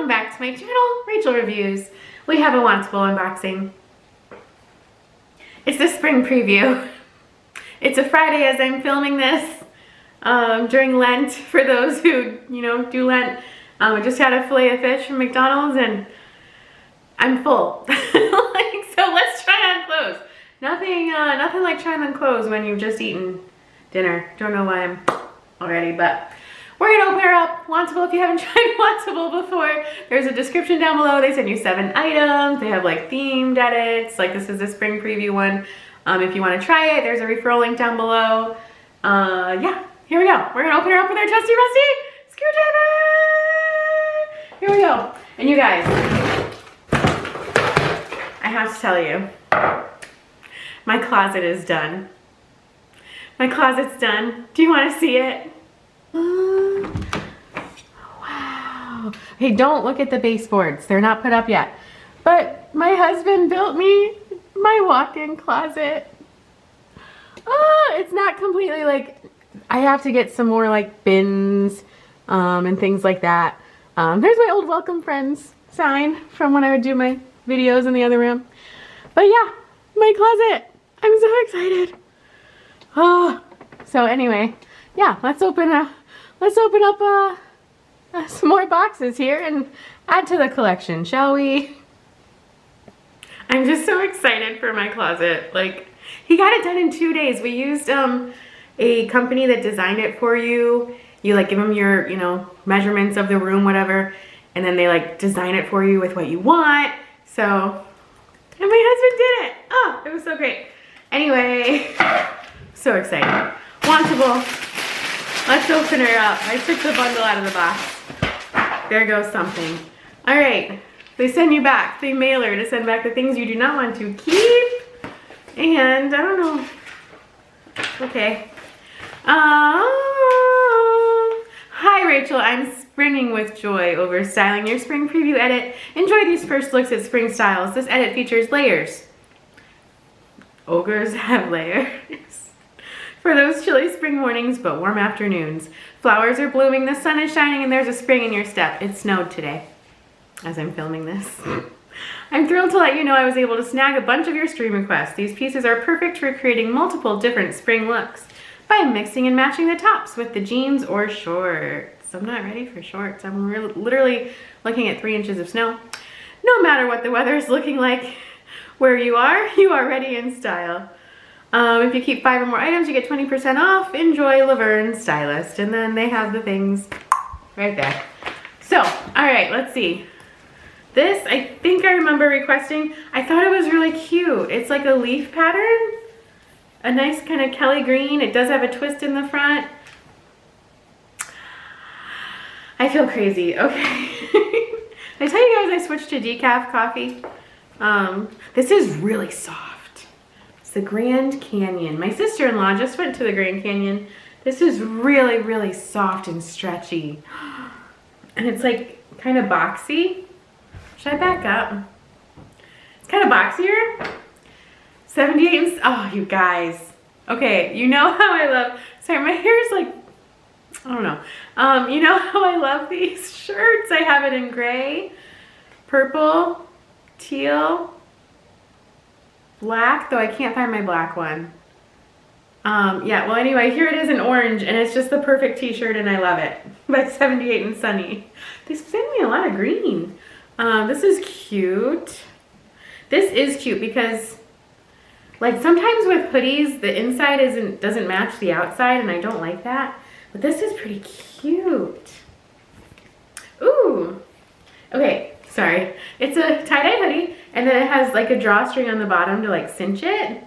welcome back to my channel, Rachel Reviews. We have a Wantable unboxing. It's the spring preview. It's a Friday as I'm filming this during Lent. For those who, do Lent. I just had a fillet of fish from McDonald's and I'm full. So let's try on clothes. Nothing like trying on clothes when you've just eaten dinner. Don't know why I'm already, but we're gonna open her up. Wantable, if you haven't tried Wantable before, there's a description down below. They send you 7 items. They have like themed edits. Like this is the spring preview one. If you want to try it, there's a referral link down below. Yeah, here we go. We're gonna open her up with our trusty rusty screwdriver. Here we go. And you guys, I have to tell you, my closet is done. My closet's done. Do you want to see it? Wow. Hey, don't look at the baseboards. They're not put up yet. But my husband built me my walk-in closet. It's not completely like, I have to get some more like bins and things like that. There's my old welcome friends sign from when I would do my videos in the other room. But yeah, my closet. I'm so excited. So anyway, yeah, let's open up some more boxes here and add to the collection, shall we? I'm just so excited for my closet. Like, he got it done in 2 days. We used a company that designed it for you. You like give them your, measurements of the room, whatever, and then they like design it for you with what you want. So, and my husband did it. Oh, it was so great. Anyway, so excited. Wantable. Let's open her up. I took the bundle out of the box. There goes something. All right. They send you back the mailer to send back the things you do not want to keep. And I don't know. Okay. Hi Rachel, I'm springing with joy over styling your spring preview edit. Enjoy these first looks at spring styles. This edit features layers. Ogres have layers. For those chilly spring mornings but warm afternoons. Flowers are blooming, the sun is shining, and there's a spring in your step. It snowed today as I'm filming this. I'm thrilled to let you know I was able to snag a bunch of your stream requests. These pieces are perfect for creating multiple different spring looks by mixing and matching the tops with the jeans or shorts. I'm not ready for shorts. I'm literally looking at 3 inches of snow. No matter what the weather is looking like where you are ready in style. If you keep 5 or more items, you get 20% off. Enjoy Laverne Stylist. And then they have the things right there. So, all right, let's see. This, I think I remember requesting. I thought it was really cute. It's like a leaf pattern. A nice kind of Kelly green. It does have a twist in the front. I feel crazy. Okay. I tell you guys I switched to decaf coffee. This is really soft. It's the Grand Canyon. My sister-in-law just went to the Grand Canyon. This is really, really soft and stretchy. And it's like kind of boxy. Should I back up? It's kind of boxier. 78 and, oh, you guys. Okay, you know how I love, sorry, my hair is like, I don't know. You know how I love these shirts? I have it in gray, purple, teal, black, though I can't find my black one. Yeah, well anyway, here it is in orange, and it's just the perfect t-shirt, and I love it. By 78 and Sunny. They send me a lot of green. This is cute. This is cute because like sometimes with hoodies, the inside doesn't match the outside, and I don't like that. But this is pretty cute. Ooh. Okay, sorry. It's a tie-dye hoodie, and then it has like a drawstring on the bottom to like cinch it.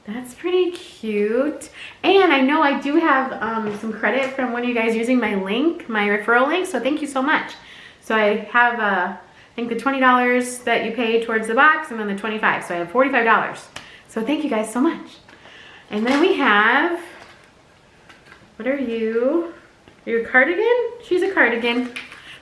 That's pretty cute. And I know I do have some credit from one of you guys using my link, my referral link, so thank you so much. So I have, I think the $20 that you pay towards the box, and then the $25, so I have $45. So thank you guys so much. And then we have, what are you? Are you a cardigan? She's a cardigan.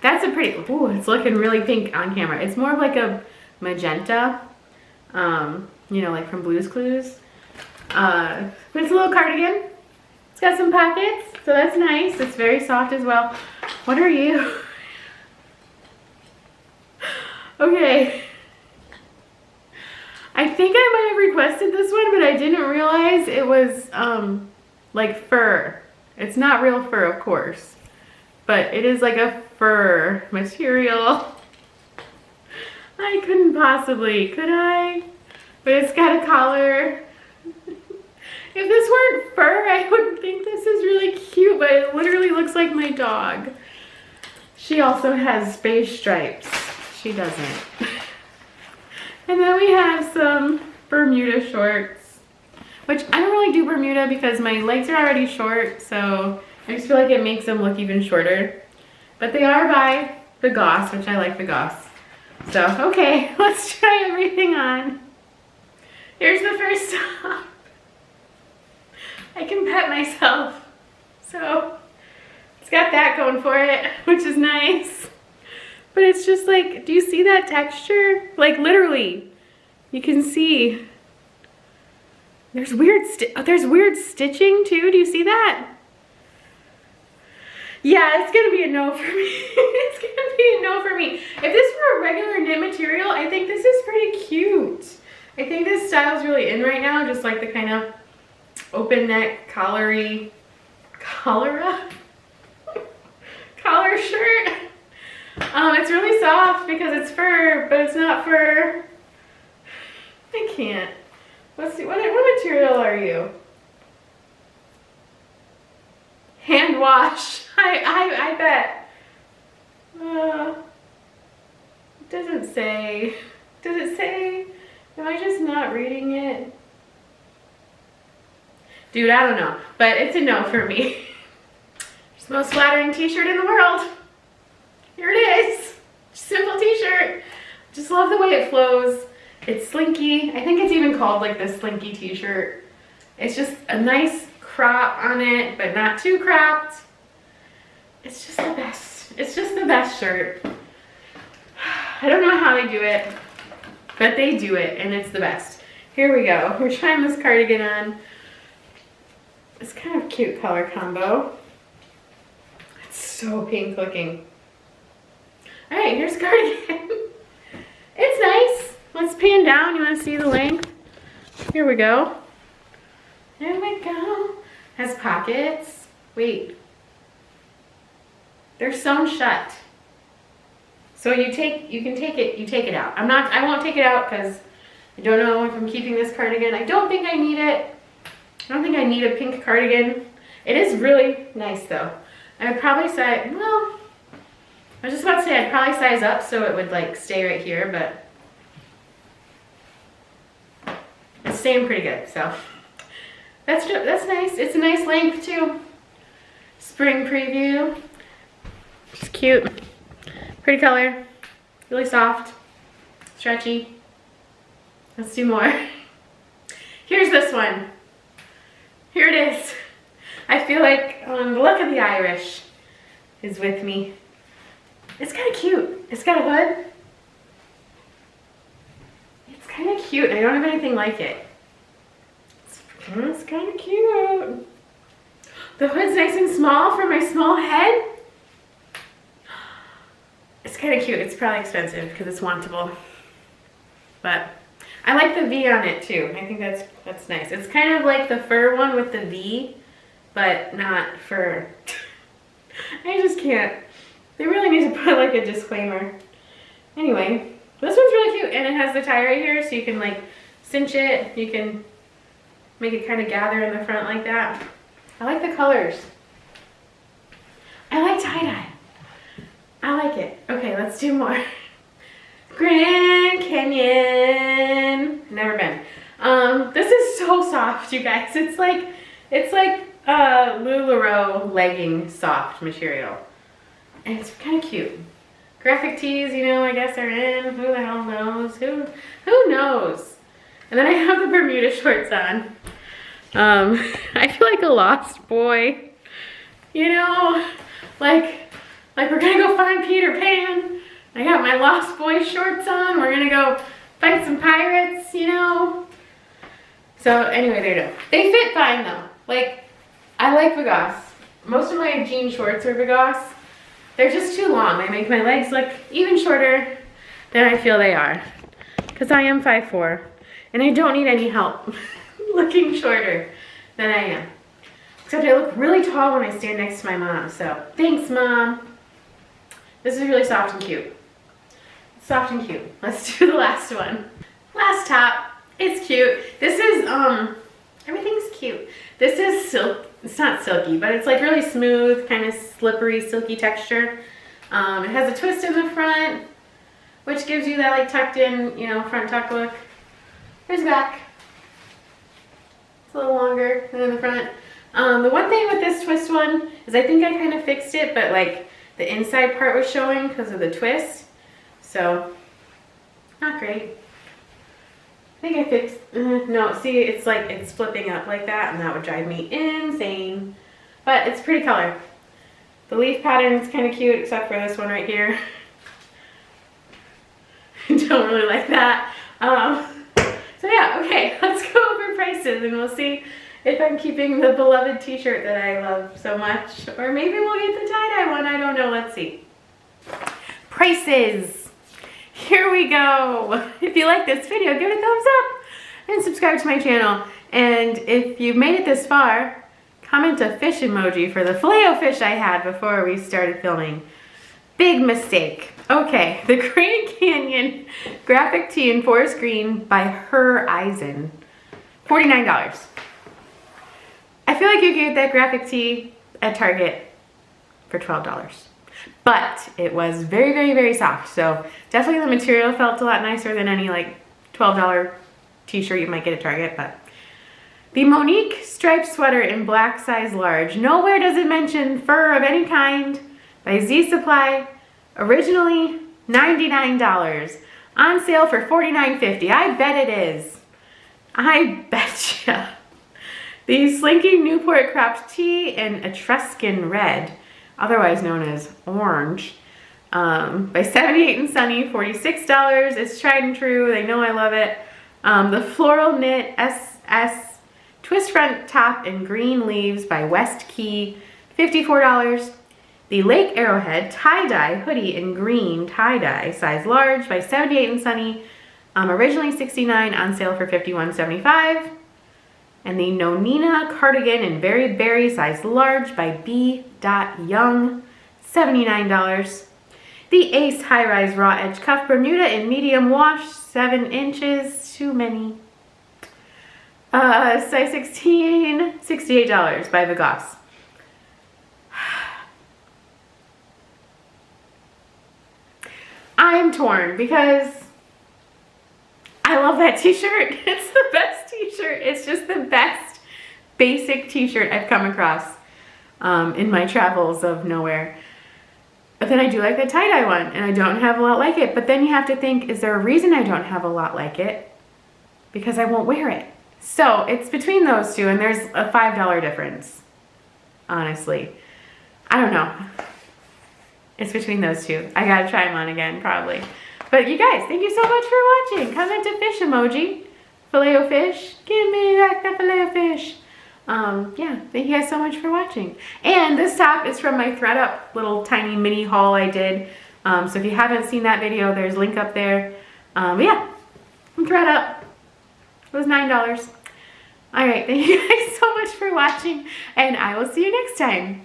That's a pretty, ooh, it's looking really pink on camera. It's more of like a magenta, like from Blue's Clues. But it's a little cardigan. It's got some pockets, so that's nice. It's very soft as well. What are you? Okay. I think I might have requested this one, but I didn't realize it was like fur. It's not real fur, of course, but it is like a fur material. I couldn't possibly, could I? But it's got a collar. If this weren't fur, I would think this is really cute, but it literally looks like my dog. She also has space stripes. She doesn't. And then we have some Bermuda shorts, which I don't really do Bermuda because my legs are already short, so I just feel like it makes them look even shorter. But they are by the Goss, which I like the Goss. So, okay, let's try everything on. Here's the first top. I can pet myself. So, it's got that going for it, which is nice. But it's just like, do you see that texture? Like literally, you can see. There's weird stitching too. Do you see that? Yeah, it's gonna be a no for me. It's gonna be a no for me. If this were a regular knit material, I think this is pretty cute. I think this style is really in right now, just like the kind of open neck, collar shirt. It's really soft because it's fur, but it's not fur. I can't. Let's see, what material are you? Hand wash. I bet. It doesn't say. Does it say? Am I just not reading it? Dude, I don't know, but it's a no for me. It's the most flattering t-shirt in the world. Here it is. Simple t-shirt. Just love the way it flows. It's slinky. I think it's even called like the slinky t-shirt. It's just a nice crop on it, but not too cropped. It's just the best. It's just the best shirt. I don't know how they do it, but they do it, and it's the best. Here we go. We're trying this cardigan on. It's kind of cute color combo. It's so pink looking. All right, here's cardigan. It's nice. Let's pan down. You want to see the length? Here we go. There we go. Has pockets. Wait. They're sewn shut. So you take it out. I won't take it out because I don't know if I'm keeping this cardigan. I don't think I need it. I don't think I need a pink cardigan. It is really nice though. I would probably size, well, I was just about to say I'd probably size up so it would like stay right here, but it's staying pretty good, so that's nice. It's a nice length too. Spring preview. It's cute. Pretty color. Really soft. Stretchy. Let's do more. Here's this one. Here it is. I feel like the look of the Irish is with me. It's kind of cute. It's got a hood. It's kind of cute. I don't have anything like it. It's kind of cute. The hood's nice and small for my small head. It's kind of cute. It's probably expensive because it's Wantable. But I like the V on it too. I think that's nice. It's kind of like the fur one with the V, but not fur. I just can't. They really need to put like a disclaimer. Anyway, this one's really cute and it has the tie right here so you can like cinch it. You can make it kind of gather in the front like that. I like the colors. I like tie-dye. I like it. Okay, let's do more. Grand Canyon. Never been. This is so soft, you guys. It's like LuLaRoe legging soft material. And it's kind of cute. Graphic tees, you know, I guess are in. Who the hell knows? Who knows? And then I have the Bermuda shorts on. I feel like a lost boy. You know, like we're gonna go find Peter Pan. I got my Lost Boy shorts on. We're gonna go fight some pirates, you know. So anyway, there you go. They fit fine though. Like, I like Vagoss. Most of my jean shorts are Vagoss. They're just too long. They make my legs look even shorter. than I feel they are. Because I am 5'4", and I don't need any help looking shorter than I am. Except I look really tall when I stand next to my mom, so thanks, Mom. This is really soft and cute. Soft and cute. Let's do the last one. Last top. It's cute. This is, everything's cute. This is silk. It's not silky, but it's like really smooth, kind of slippery, silky texture. It has a twist in the front, which gives you that like tucked in, you know, front tuck look. Here's the back. It's a little longer than in the front. The one thing with this twist one is I think I kind of fixed it, but like the inside part was showing because of the twist. So, not great. I think I fixed, no, see, it's like, it's flipping up like that, and that would drive me insane. But it's pretty color. The leaf pattern is kind of cute, except for this one right here. Don't really like that. So yeah, okay, let's go over prices, and we'll see if I'm keeping the beloved t-shirt that I love so much. Or maybe we'll get the tie-dye one, I don't know, let's see. Prices. Here we go. If you like this video, give it a thumbs up and subscribe to my channel. And if you've made it this far, comment a fish emoji for the filet-o-fish I had before we started filming. Big mistake. Okay, the Grand Canyon graphic tee in forest green by Her Eisen. $49. I feel like you could get that graphic tee at Target for $12. But it was very, very, very soft. So definitely the material felt a lot nicer than any like $12 t-shirt you might get at Target. But the Monique striped sweater in black size large. Nowhere does it mention fur of any kind by Z Supply. Originally $99. On sale for $49.50. I bet it is. I betcha. The Slinky Newport cropped tee in Etruscan red, otherwise known as orange, by 78 and Sunny, $46. It's tried and true. They know I love it. The floral knit SS twist front top in green leaves by West Key, $54. The Lake Arrowhead tie-dye hoodie in green tie-dye size large by 78 and Sunny, originally $69, on sale for $51.75. And the Nonina cardigan in Very Berry size large by B. Young, $79. The Ace high-rise raw edge cuff Bermuda in medium wash, 7 inches, too many. Size 16, $68 by Vigoss. I'm torn because I love that t-shirt. It's the best t-shirt. It's just the best basic t-shirt I've come across in my travels of nowhere. But then I do like the tie-dye one, and I don't have a lot like it. But then you have to think, is there a reason I don't have a lot like it? Because I won't wear it. So it's between those two, and there's a $5 difference, honestly. I don't know. It's between those two. I gotta try them on again, probably. But you guys, thank you so much for watching. Comment a fish emoji. Filet-o-fish. Give me back the filet-o-fish. Yeah, thank you guys so much for watching. And this top is from my ThredUp little tiny mini haul I did. So if you haven't seen that video, there's a link up there. Yeah, from ThredUp. It was $9. All right, thank you guys so much for watching, and I will see you next time.